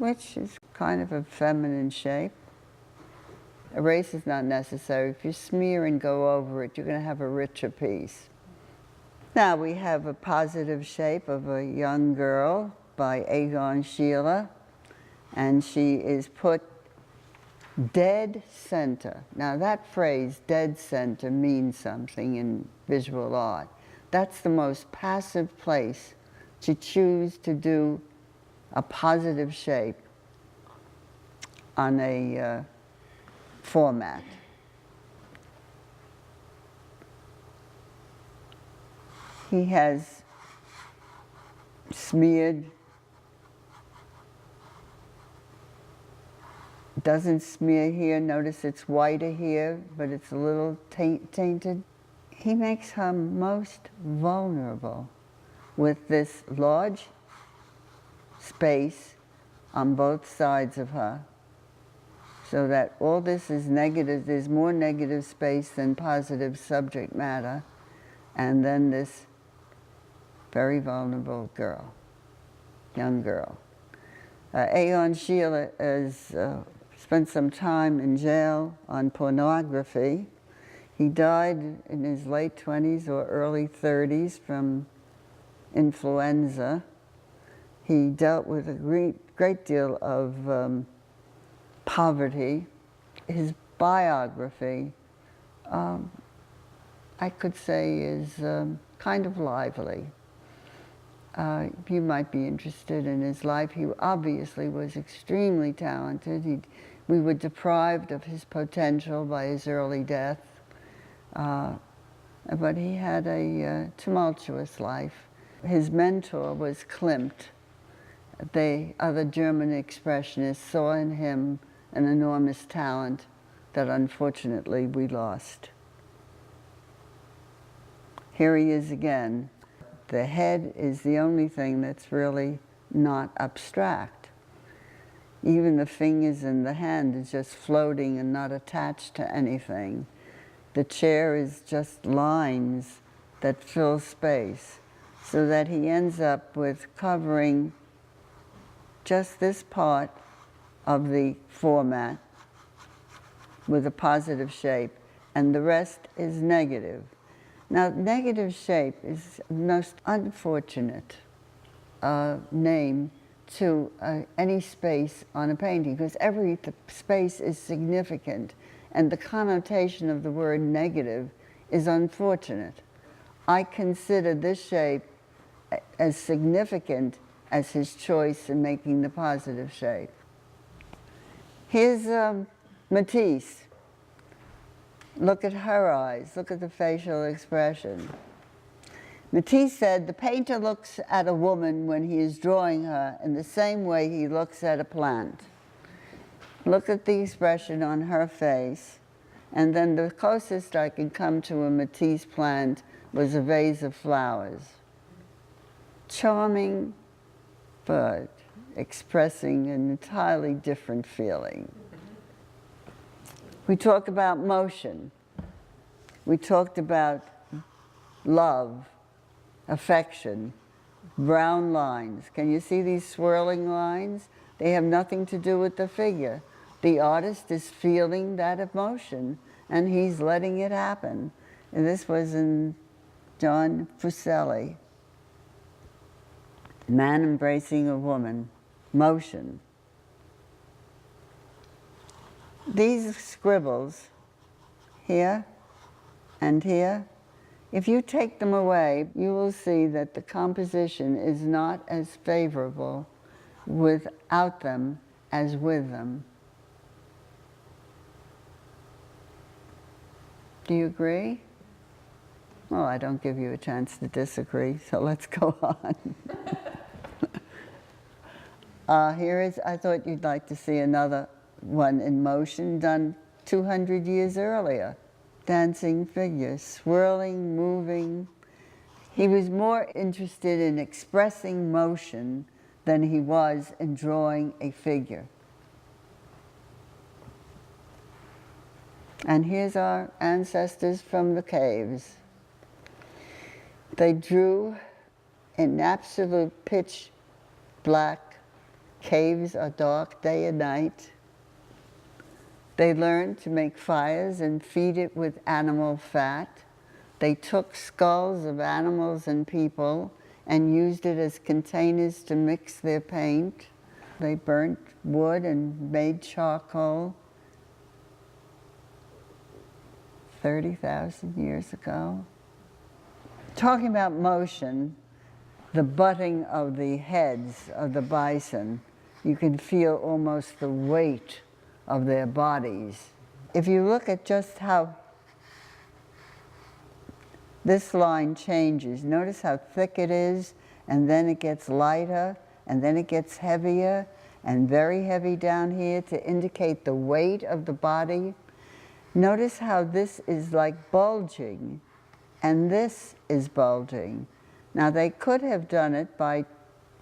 which is kind of a feminine shape. Erase is not necessary. If you smear and go over it, you're going to have a richer piece. Now we have a positive shape of a young girl by Egon Schiele, and she is put dead center. Now that phrase, dead center, means something in visual art. That's the most passive place to choose to do a positive shape on a format. He has smeared, doesn't smear here. Notice it's whiter here, but it's a little tainted. He makes her most vulnerable with this large space on both sides of her, so that all this is negative. There's more negative space than positive subject matter, and then this very vulnerable girl, young girl. Egon Schiele has spent some time in jail on pornography. He died in his late 20s or early 30s from influenza. He dealt with a great deal of poverty. His biography, I could say, is kind of lively. You might be interested in his life. He obviously was extremely talented. We were deprived of his potential by his early death, but he had a tumultuous life. His mentor was Klimt. The other German expressionists saw in him an enormous talent that unfortunately we lost. Here he is again. The head is the only thing that's really not abstract. Even the fingers and the hand is just floating and not attached to anything. The chair is just lines that fill space, so that he ends up with covering just this part of the format with a positive shape, and the rest is negative. Now, negative shape is the most unfortunate name to any space on a painting, because every space is significant, and the connotation of the word negative is unfortunate. I consider this shape as significant as his choice in making the positive shape. Here's Matisse. Look at her eyes, look at the facial expression. Matisse said, the painter looks at a woman when he is drawing her in the same way he looks at a plant. Look at the expression on her face, and then the closest I could come to a Matisse plant was a vase of flowers. Charming, but expressing an entirely different feeling. We talked about motion. We talked about love, affection, brown lines. Can you see these swirling lines? They have nothing to do with the figure. The artist is feeling that emotion, and he's letting it happen. And this was in John Fuseli. Man embracing a woman, motion. These scribbles, here and here, if you take them away, you will see that the composition is not as favorable without them as with them. Do you agree? Well, I don't give you a chance to disagree, so let's go on. Here is, I thought you'd like to see another one in motion done 200 years earlier. Dancing figures, swirling, moving. He was more interested in expressing motion than he was in drawing a figure. And here's our ancestors from the caves. They drew in absolute pitch black Caves are dark day and night. They learned to make fires and feed it with animal fat. They took skulls of animals and people and used it as containers to mix their paint. They burnt wood and made charcoal 30,000 years ago. Talking about motion, the butting of the heads of the bison, you can feel almost the weight of their bodies. If you look at just how this line changes, notice how thick it is, and then it gets lighter, and then it gets heavier, and very heavy down here to indicate the weight of the body. Notice how this is like bulging, and this is bulging. Now they could have done it by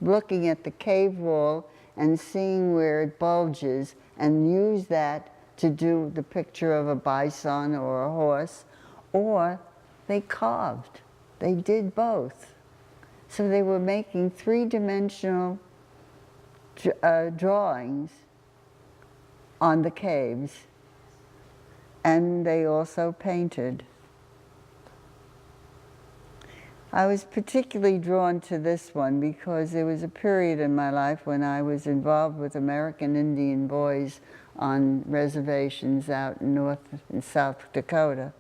looking at the cave wall and seeing where it bulges and use that to do the picture of a bison or a horse, or they carved. They did both. So they were making three-dimensional drawings on the caves, and they also painted. I was particularly drawn to this one because there was a period in my life when I was involved with American Indian boys on reservations out in North and South Dakota.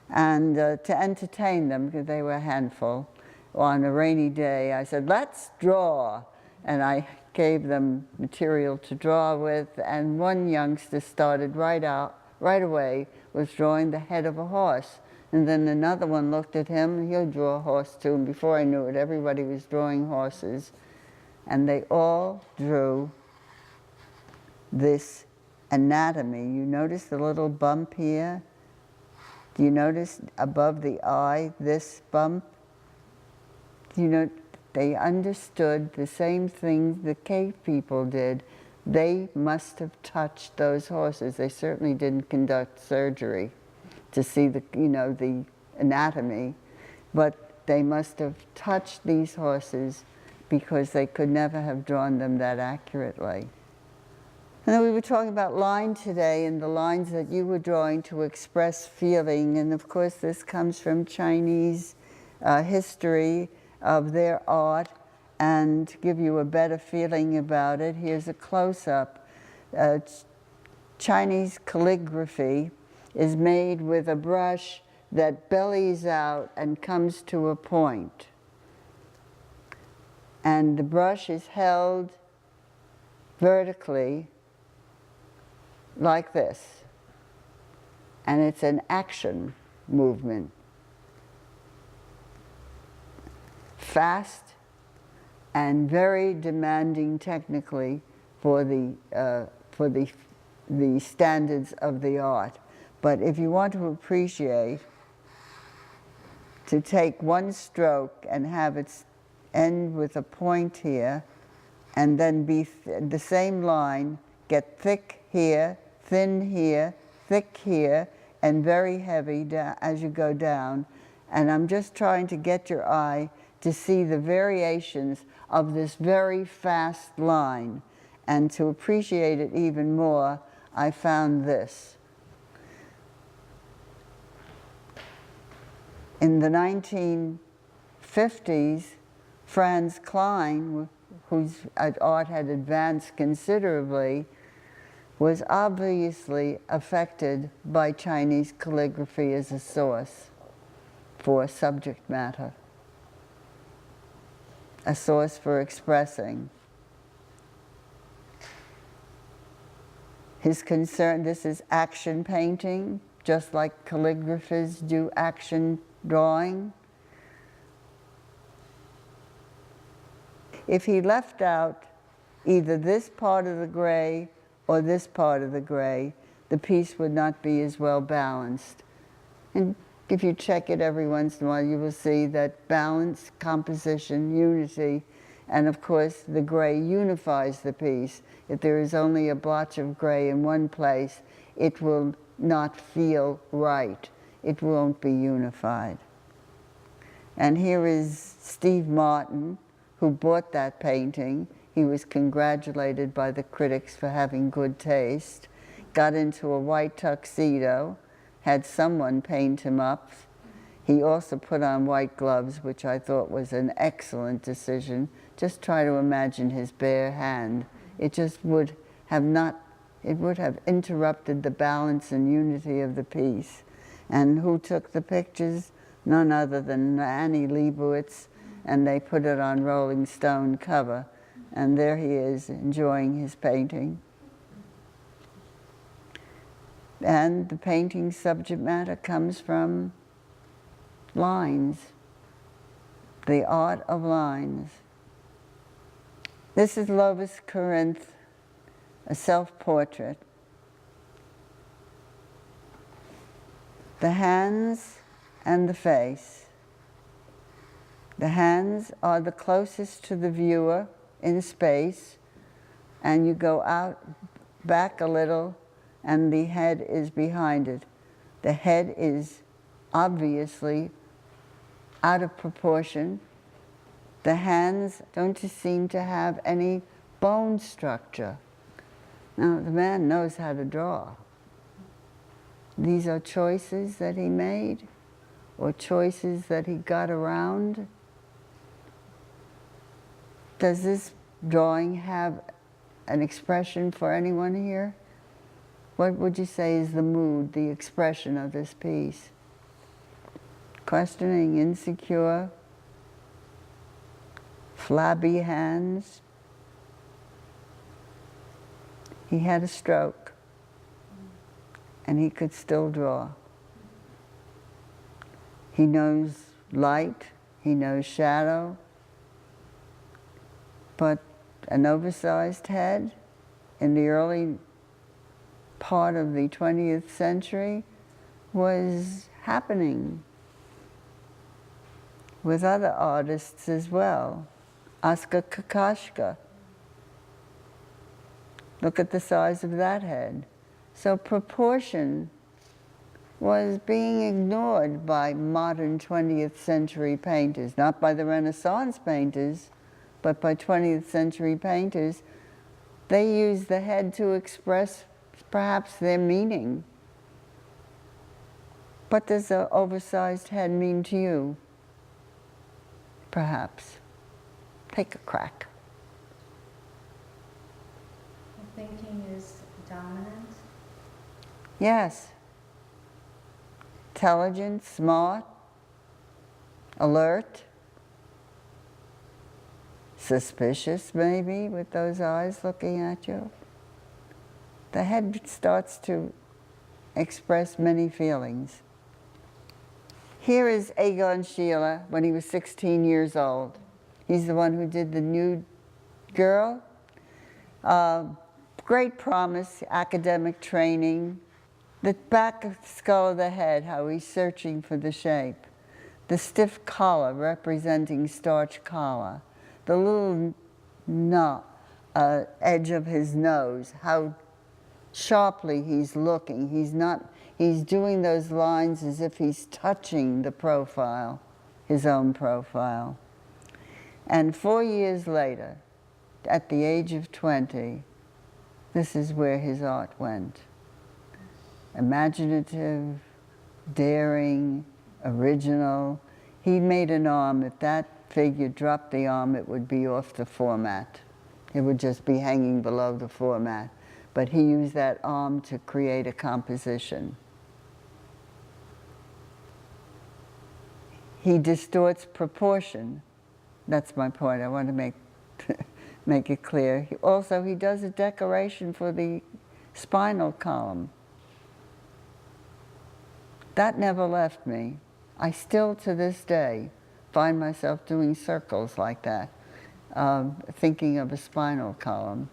And to entertain them, because they were a handful, on a rainy day, I said, let's draw. And I gave them material to draw with, and one youngster started right away was drawing the head of a horse. And then another one looked at him, and he'll draw a horse too. And before I knew it, everybody was drawing horses. And they all drew this anatomy. You notice the little bump here? Do you notice above the eye, this bump? You know, they understood the same thing the cave people did. They must have touched those horses. They certainly didn't conduct surgery to see the, you know, the anatomy, but they must have touched these horses because they could never have drawn them that accurately. And then we were talking about line today and the lines that you were drawing to express feeling, and of course this comes from Chinese history of their art, and to give you a better feeling about it, here's a close-up. Chinese calligraphy is made with a brush that bellies out and comes to a point. And the brush is held vertically like this. And it's an action movement. Fast and very demanding technically for the standards of the art. But if you want to appreciate, to take one stroke and have it end with a point here, and then be the same line, get thick here, thin here, thick here, and very heavy as you go down. And I'm just trying to get your eye to see the variations of this very fast line. And to appreciate it even more, I found this. In the 1950s, Franz Klein, whose art had advanced considerably, was obviously affected by Chinese calligraphy as a source for subject matter, a source for expressing. His concern, this is action painting, just like calligraphers do action drawing. If he left out either this part of the gray or this part of the gray, the piece would not be as well balanced. And if you check it every once in a while, you will see that balance, composition, unity, and of course the gray unifies the piece. If there is only a blotch of gray in one place, it will not feel right. It won't be unified. And here is Steve Martin, who bought that painting He was congratulated by the critics for having good taste, got into a white tuxedo, had someone paint him up. He also put on white gloves, which I thought was an excellent decision. Just try to imagine his bare hand. It just would have it would have interrupted the balance and unity of the piece. And who took the pictures? None other than Annie Leibovitz, and they put it on Rolling Stone cover. And there he is, enjoying his painting. And the painting's subject matter comes from lines, the art of lines. This is Lovis Corinth, a self-portrait. The hands and the face. The hands are the closest to the viewer in space, and you go out back a little and the head is behind it. The head is obviously out of proportion. The hands don't seem to have any bone structure. Now, the man knows how to draw. These are choices that he made, or choices that he got around. Does this drawing have an expression for anyone here? What would you say is the mood, the expression of this piece? Questioning, insecure, flabby hands. He had a stroke, and he could still draw. He knows light, he knows shadow, but an oversized head in the early part of the 20th century was happening with other artists as well. Oskar Kokoschka. Look at the size of that head. So proportion was being ignored by modern 20th century painters, not by the Renaissance painters, but by 20th century painters. They used the head to express perhaps their meaning. What does an oversized head mean to you? Perhaps. Take a crack. Thinking is dominant? Yes. Intelligent, smart, alert, suspicious maybe, with those eyes looking at you. The head starts to express many feelings. Here is Egon Schiele when he was 16 years old. He's the one who did the nude girl. Great promise, academic training. The back of the skull of the head, how he's searching for the shape. The stiff collar representing starch collar. The little edge of his nose, how sharply he's looking. He's doing those lines as if he's touching the profile, his own profile. And 4 years later, at the age of 20, this is where his art went. Imaginative, daring, original. He made an arm. If that figure dropped the arm, it would be off the format. It would just be hanging below the format. But he used that arm to create a composition. He distorts proportion. That's my point. I want to make it clear. Also, he does a decoration for the spinal column. That never left me. I still, to this day, find myself doing circles like that, thinking of a spinal column.